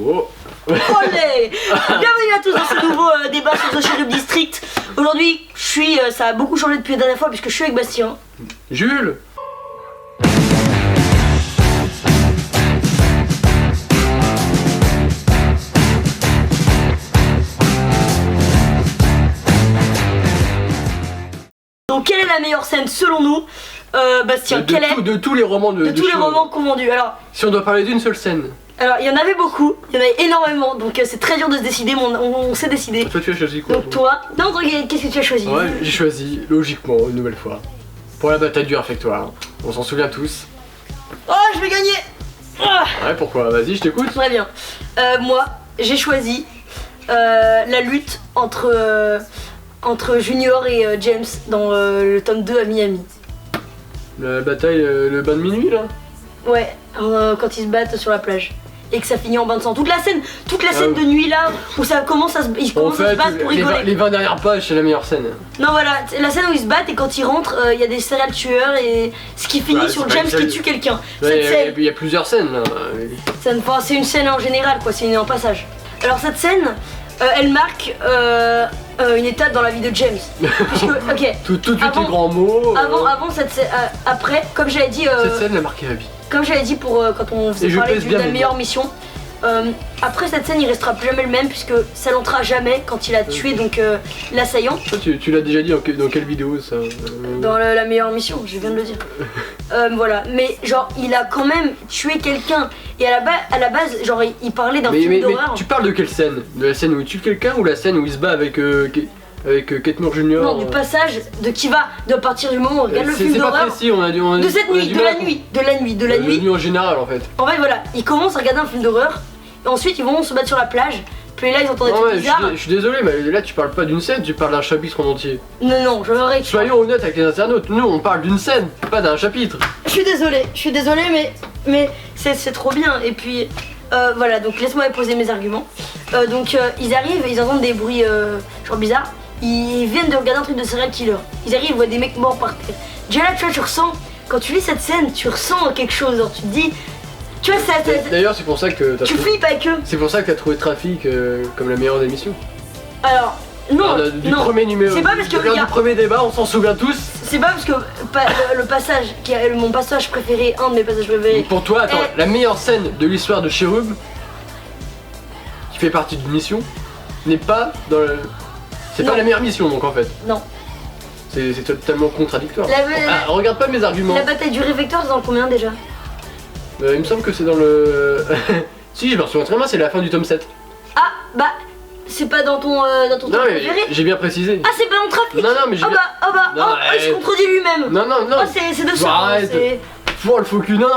Oh. Olé. Bienvenue à tous dans ce nouveau débat sur The Sheriff District. Aujourd'hui, ça a beaucoup changé depuis la dernière fois puisque je suis avec Bastien. Jules. Donc quelle est la meilleure scène selon nous, Bastien? De tous les romans de tous les romans qu'on vendus. Alors, si on doit parler d'une seule scène. Alors il y en avait beaucoup, il y en avait énormément, donc c'est très dur de se décider, mais on s'est décidé. Toi tu as choisi quoi? Donc toi, non, qu'est-ce que tu as choisi? Ouais, j'ai choisi, logiquement, une nouvelle fois, pour la bataille du réfectoire. On s'en souvient tous. Oh, je vais gagner. Ouais, pourquoi? Vas-y, je t'écoute. Très bien. Moi, j'ai choisi la lutte entre Junior et James dans le tome 2 à Miami. La bataille, le bain de minuit là? Ouais, quand ils se battent sur la plage. Et que ça finit en bain de sang. Toute la scène de nuit là, où ça commence à se, ils commencent à se battre pour rigoler. Les 20 dernières pages, c'est la meilleure scène. Non voilà, la scène où ils se battent et quand ils rentrent, il y a des serial tueurs et ce qui finit sur James qui tue quelqu'un. Il y a plusieurs scènes là. C'est une scène en général quoi, c'est un passage. Alors cette scène, elle marque une étape dans la vie de James. Puisque, ok. Tout de suite les grands mots. Avant cette scène, après, comme j'avais dit. Cette scène l'a marqué la vie. Comme j'avais dit pour quand on faisait parler de la meilleure mission. Après cette scène, il restera plus jamais le même puisque ça l'entrera jamais quand il a tué donc l'assaillant. Tu l'as déjà dit dans quelle vidéo ça? Dans la meilleure mission, je viens de le dire. Voilà, mais genre il a quand même tué quelqu'un et à la base genre il parlait d'un film d'horreur. Tu parles de quelle scène? De la scène où il tue quelqu'un ou la scène où il se bat avec Kate Moore Jr. Non, du passage de partir du moment où on regarde le film d'horreur. C'est pas précis, on a de cette nuit, de la nuit. De la nuit en général en fait. En fait voilà, ils commencent à regarder un film d'horreur et ensuite ils vont se battre sur la plage. Puis là ils entendent des trucs bizarres. Je suis désolé, mais là tu parles pas d'une scène, tu parles d'un chapitre en entier. Non, je veux Soyons honnêtes avec les internautes, nous on parle d'une scène, pas d'un chapitre. Je suis désolé, mais c'est trop bien. Et puis voilà, donc laisse-moi poser mes arguments. Ils arrivent, ils entendent des bruits genre bizarres. Ils viennent de regarder un truc de serial killer. Ils arrivent, ils voient des mecs morts par terre. Déjà là, tu vois, tu ressens, quand tu lis cette scène, tu ressens quelque chose. Genre, tu te dis, tu vois, ça. D'ailleurs, c'est pour ça que tu flippes avec eux. C'est pour ça que t'as trouvé Trafic comme la meilleure émission. Alors, non. Du premier numéro. C'est pas parce que. Du premier débat, on s'en souvient tous. C'est pas parce que le passage, qui est mon passage préféré, un de mes passages préférés. Pour toi, attends, la meilleure scène de l'histoire de Cherub, qui fait partie d'une mission, n'est pas dans le. C'est pas la meilleure mission donc en fait. Non. C'est totalement contradictoire. Regarde pas mes arguments. La bataille du réfectoire c'est dans combien déjà? Il me semble que c'est dans le... Si, je me souviens très bien, c'est la fin du tome 7. Ah bah, c'est pas dans ton tome préféré? J'ai bien précisé. Ah c'est pas dans Trafic? Non, mais j'ai il se contredit lui-même. Non. Oh, c'est de ça. Arrête. Pour le focus, non.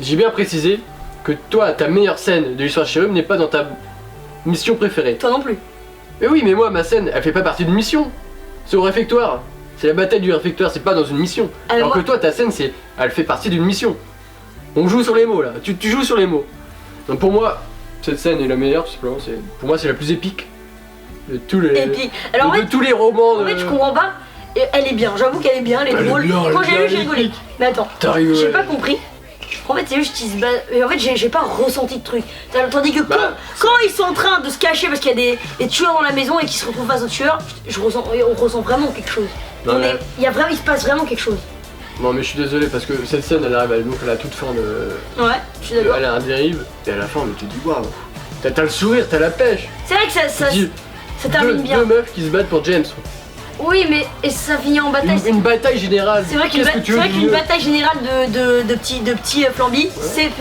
J'ai bien précisé que toi, ta meilleure scène de l'histoire de Cherub n'est pas dans ta mission préférée. Toi non plus. Mais oui, mais moi, ma scène, elle fait pas partie d'une mission. C'est au réfectoire. C'est la bataille du réfectoire, c'est pas dans une mission. Alors que toi, ta scène, elle fait partie d'une mission. On joue sur les mots là. Tu joues sur les mots. Donc pour moi, cette scène est la meilleure, tout simplement. Pour moi, c'est la plus épique de tous les. Épique. Alors de tous les romans. En fait, je comprends pas. Elle est bien. J'avoue qu'elle est bien. Elle est drôle. Quand j'ai lu, j'ai rigolé. Mais attends, j'ai pas compris. En fait c'est juste qu'ils se battent. En fait j'ai pas ressenti de truc. Tandis que quand ils sont en train de se cacher parce qu'il y a des tueurs dans la maison et qu'ils se retrouvent face aux tueurs, on ressent vraiment quelque chose. Il se passe vraiment quelque chose. Non mais je suis désolé parce que cette scène elle arrive à la toute fin de. Ouais, je suis d'accord. Elle a un dérive et à la fin tu te dis waouh. T'as le sourire, t'as la pêche. C'est vrai que ça termine bien. Deux meufs qui se battent pour James. Oui mais ça finit en bataille. Une bataille générale. C'est vrai qu'une bataille générale de petits flambis,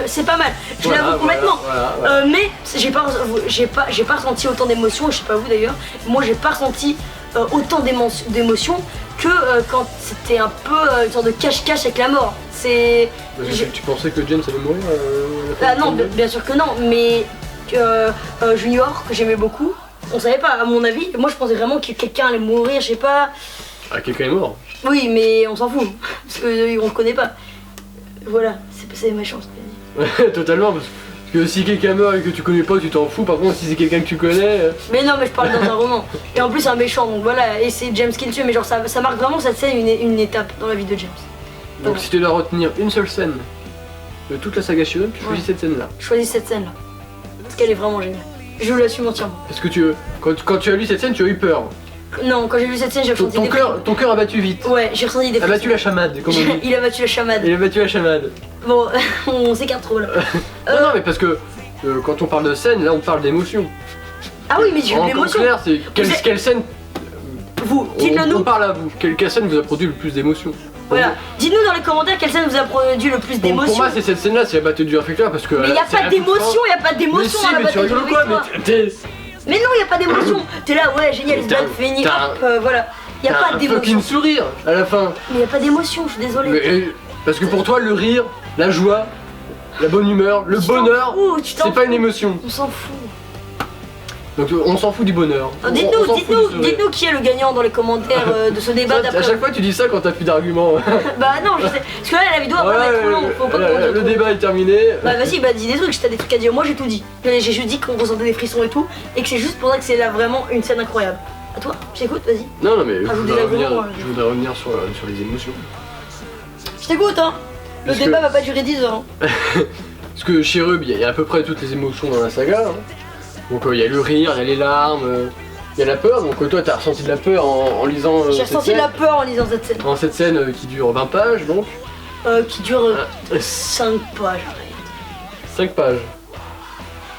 c'est pas mal. Je l'avoue complètement. Voilà. Mais j'ai pas ressenti autant d'émotions, je sais pas vous d'ailleurs. Moi j'ai pas ressenti autant d'émotions que quand c'était un peu une sorte de cache-cache avec la mort. Tu pensais que James allait mourir non, bien sûr que non, mais Junior que j'aimais beaucoup. On savait pas, à mon avis. Moi je pensais vraiment que quelqu'un allait mourir, je sais pas. Ah, quelqu'un est mort. Oui, mais on s'en fout, parce qu'on le connaît pas. Voilà, c'est méchant ce que j'ai dit. Totalement, parce que si quelqu'un meurt et que tu connais pas, tu t'en fous. Par contre, si c'est quelqu'un que tu connais. Mais non, mais je parle dans un roman. Et en plus, c'est un méchant, donc voilà. Et c'est James qui le tue, mais genre ça marque vraiment cette scène une étape dans la vie de James. Donc si tu dois retenir une seule scène de toute la saga Cherub, tu choisis cette scène là. Je choisis cette scène là. parce qu'elle est vraiment géniale. Je vous l'assume entièrement. Parce que quand tu as lu cette scène, tu as eu peur. Non, quand j'ai lu cette scène, j'ai ressenti des ton cœur a battu vite. Ouais, j'ai ressenti des a battu la chamade, comme on dit. Il a battu la chamade. Il a battu la chamade. Bon, on s'écarte trop là. Non, mais parce que quand on parle de scène, là on parle d'émotion. Ah oui, mais j'ai eu de l'émotion. En clair, c'est quelle scène. Vous, dites-le nous. On parle à vous. Quelle scène vous a produit le plus d'émotion? Voilà, dites-nous dans les commentaires quelle scène vous a produit le plus d'émotion. Pour moi, c'est cette scène-là, c'est la bataille du réflecteur parce que. Mais y a pas d'émotion, y a pas d'émotion dans la bataille du réflectoire. Mais non, y a pas d'émotion. T'es là, ouais, génial, ce blague fini, hop, voilà. Y a pas d'émotion. Fucking sourire à la fin. Mais y a pas d'émotion, je suis désolée. Parce que pour toi, le rire, la joie, la bonne humeur, le bonheur, c'est pas une émotion. On s'en fout. Donc on s'en fout du bonheur. Dites-nous qui est le gagnant dans les commentaires de ce débat d'après. À chaque fois tu dis ça quand t'as plus d'arguments. Bah non, je sais. Parce que là la vidéo après va être trop longue, faut pas qu'on le débat est terminé. Bah vas-y, bah dis des trucs, si t'as des trucs à dire. Moi j'ai tout dit. J'ai juste dit qu'on ressentait des frissons et tout, et que c'est juste pour ça que c'est là vraiment une scène incroyable. À toi, je t'écoute, vas-y. Non mais je voudrais revenir sur les émotions. Je t'écoute hein. Le débat va pas durer 10 heures. Parce que chez Rub, il y a à peu près toutes les émotions dans la saga. Donc il y a le rire, il y a les larmes, il y a la peur. Donc toi t'as ressenti de la peur en lisant J'ai ressenti de la peur en lisant cette scène. En cette scène qui dure 20 pages donc. Qui dure 5 pages. 5 pages.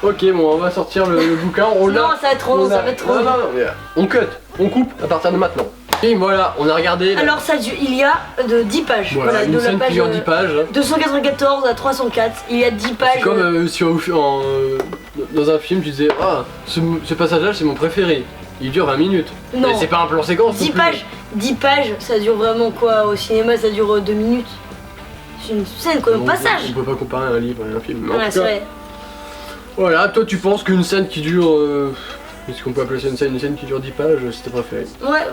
Ok bon on va sortir le bouquin. Non ça va être trop long, ça va être trop long. Non mais on cut, on coupe à partir de maintenant. Et voilà, on a regardé. Alors ça il y a de 10 pages. Voilà, une scène qui dure 10 pages. 294 à 304, il y a 10 pages. C'est comme si dans un film tu disais ah ce passage-là c'est mon préféré. Il dure 20 minutes. Non. Mais c'est pas un plan séquence. 10 pages, ça dure vraiment quoi? Au cinéma ça dure 2 minutes. C'est une scène quoi, un passage. On peut pas comparer un livre et un film. Ouais, c'est vrai. Voilà, toi tu penses qu'une scène qui dure. Est-ce qu'on peut appeler ça une scène qui dure 10 pages, c'était préféré? Ouais,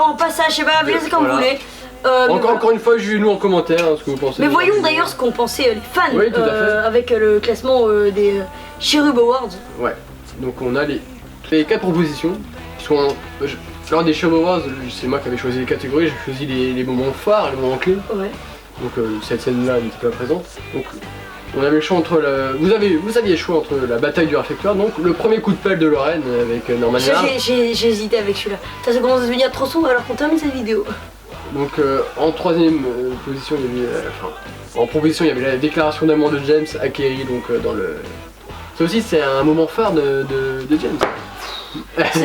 en passage, je sais pas, appelez-le comme vous voulez. Encore une fois, jugez-nous en commentaire ce que vous pensez. Mais voyons d'ailleurs ce qu'ont pensé les fans avec le classement des Cherub Awards. Ouais, donc on a les 4 propositions. Lors des Cherub Awards, c'est moi qui avais choisi les catégories, j'ai choisi les moments phares, les moments clés. Ouais. Donc cette scène-là n'était pas présente. Donc on avait le choix entre vous aviez le choix entre la bataille du réflectoire, donc le premier coup de pelle de Lorraine avec Norman Lars. J'ai hésité avec celui-là. Ça commence à devenir trop sombre alors qu'on termine cette vidéo. Donc en troisième position, il y avait en proposition il y avait la déclaration d'amour de James à Kerry, donc dans le. Ça aussi c'est un moment phare de James.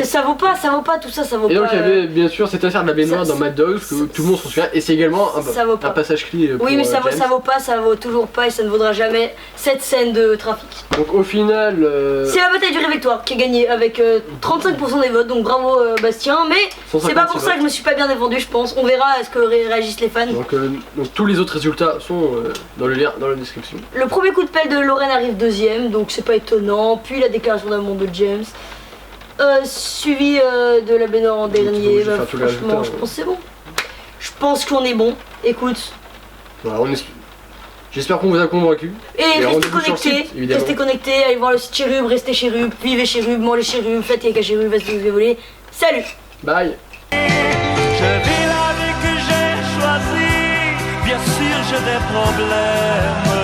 Ça vaut pas tout ça, ça vaut pas. Et donc il y avait bien sûr cette affaire de la baignoire dans Mad Dogs que tout le monde s'en souvient et c'est également un passage clé pour oui mais ça vaut toujours pas et ça ne vaudra jamais cette scène de trafic. Donc au final c'est la bataille du réflectoire qui a gagné avec 35% des votes, donc bravo Bastien, mais c'est pas pour ça que je me suis pas bien défendu je pense, on verra à ce que réagissent les fans. Donc tous les autres résultats sont dans le lien dans la description. Le premier coup de pelle de Lorraine arrive deuxième, donc c'est pas étonnant, puis la déclaration d'amour de James. Suivi de la baignoire en dernier, franchement je pense que c'est bon. Je pense qu'on est bon, écoute. Voilà, j'espère qu'on vous a convaincu. Et restez connectés, allez voir le site Cherub, restez Cherub, vivez Cherub, mangez Cherub, faites avec Cherub, faites ce que vous voulez. Salut. Bye. Je vis la vie que j'ai choisie, bien sûr j'ai des problèmes.